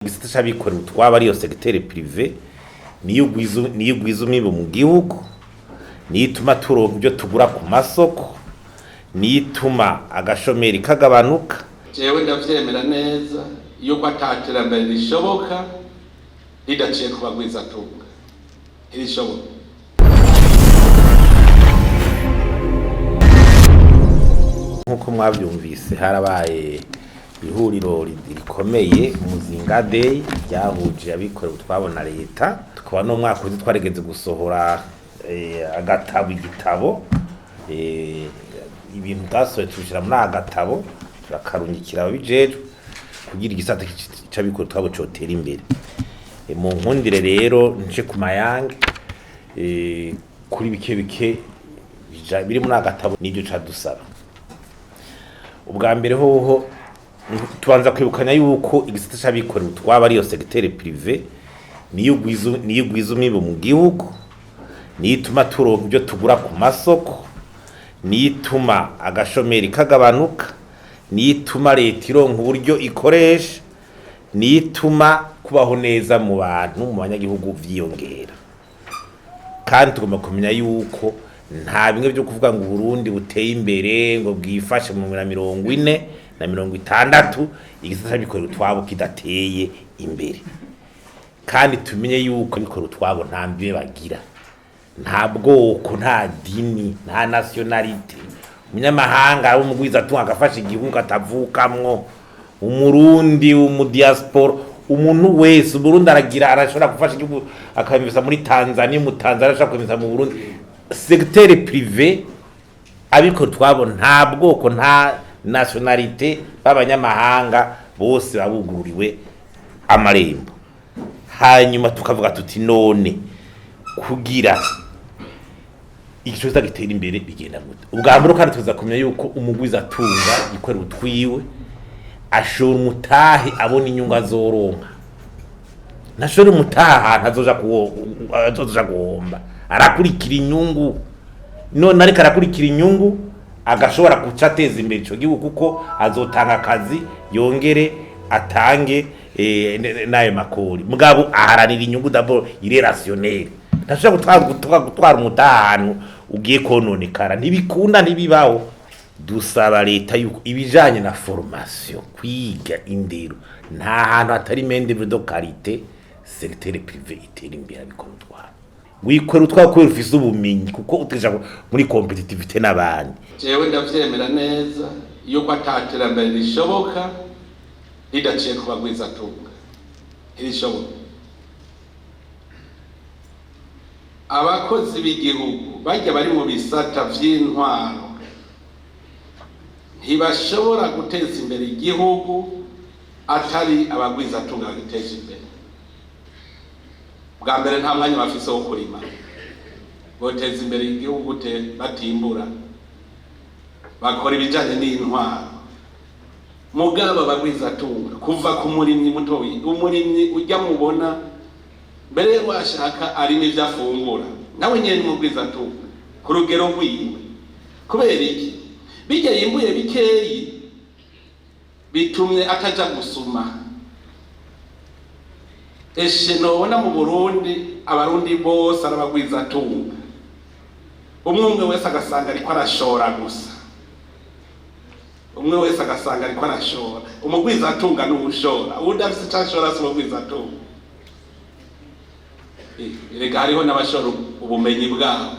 igisata c'abikorera utwabo ariyo secteur privé niyo ugwiza umwimbu mu gihugu, niyo ituma turonka ibyo tugura ku masoko, niyo ituma agashomeri kagabanuka. Jewe ndavyemera neza yuko ataterambere rishoboka ridaciye ku bagwizatunga, irishoboka. Nkuko mwavyumvise harabaye ihuriro rikomeye Muzinga Day ryahuje abikorera utwabona leta, tukaba no mwaka uzi twaregeze gusohora igitabo ibintu tasoye tushira muri agatabo turakarungikira ababijejwe kugira igisata c'abikorera utwabo cotera imbere. Mu nkundire rero nce ku mayange kuri bike biri muri agatabo n'ibyo cadusaba. Ubwa mbere hoho tubanza kwibukanya yuko igisata c'abikorera utwabo ariyo secteur privé niyo ugwiza umwimbu mu gihugu, niyo ituma turonka ibyo tugura ku masoko, niyo ituma agashomeri kagabanuka, niyo ituma leta ironka uburyo ikoresha, niyo ituma kubaho neza mu bantu mu banyagihugu vyiyongera. Kandi tugomba kumenya yuko nta bimwe byo kuvuga ngo Burundi buteye imbere ngo bwifashe mu 40 na 60 igisata c'abikorera utwabo kidateye imbere. Kandi tumenye yuko abikorera utwabo nta mbibe bagira, nta bwoko, nta dini, nta nationality. Umunyamahanga ari umugwizatunga agafasha igihugu atavukamwo, umurundi, umudiaspora, umuntu wese Burundi aragira arashobora gufasha igihugu akabimvisa muri Tanzania, mu Tanzania arashobora kubimvisa mu Burundi. Secteur privé abikorera utwabo nta bwoko, nta nationalité, b'abanyamahanga bose babugururiwe amarembo. Hanyuma tukavuga tuti none kugira igicoza gitera imbere bigenda gute? Ubwa mbere kandi tuza kumenya yuko umugwizatunga yikorera utwiwe ashora umutahe abona inyungu azoronka. Nashora umutaha azoja guhomba, arakurikira inyungu. None ariko arakurikira inyungu agashobora guca ateza imbere ico gihugu kuko azotanga akazi yongere atange nayo makori. Mugabo aharanira inyungu d'abord irrationnel. Ntashobora gutwara umutahano ugiye kononekara, ntibikunda ntibibaho. Dusaba leta yuko ibijanye na formation, kwiga indero, nta hantu hatari mende de qualité secteur privé itera imbere abikora utwabo. Wikorera utwabo ko ufise ubumenyi kuko uteja muri competitivité n'abandi. Jewe ndavyemera neza yuko ataterambere rishoboka ridaciye ku bagwizatunga, irishoboka. Abakozi b'igihugu bajya bari mu bisata vy'intwaro ntibashobora guteza imbere igihugu atari abagwizatunga bagiteza imbere. Bwa mbere nta mwanya bafise wo kurima, boteza imbere igihugu batimbura, bakora ibijanye n'intwaro. Mugabo bagwizatunga kuva ku murimyi mutoyi, umurimyi ujya mubona mbere washaka ari n'ivyo afungura, nawe nyene mugwizatunga ku rugero rwiwe. Kubera iki? Bijya yimbuye bikeyi bitumye ataja gusuma. Eshe nobona mu Burundi abarundi bose arabagwizatunga, umwe wese agasanga ariko arashora gusa, umwe wese agasanga ariko arashora. Umugwizatunga n'ushora, udafise icashora si umugwizatunga. Erega hariho n'abashora ubumenyi bwabo,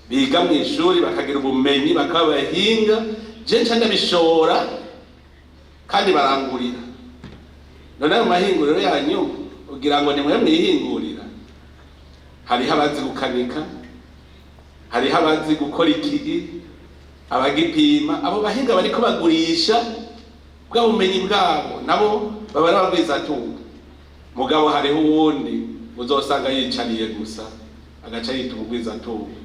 biga mu ishuri bakagira ubumenyi bakabahinga. Je nca ndabishora kandi barangurira. None ayo mahinguriro yanyu ugira ngo ni mwe mwihingurira? Hariho abazi gukanika, hariho abazi gukora ikigi, abagipima. Abo bahinga bariko bagurisha bwa bumenyi bwabo, nabo baba ari abagwizatunga. Mugabo hariho uwundi uzosanga yicariye gusa agaca yita umugwizatunga.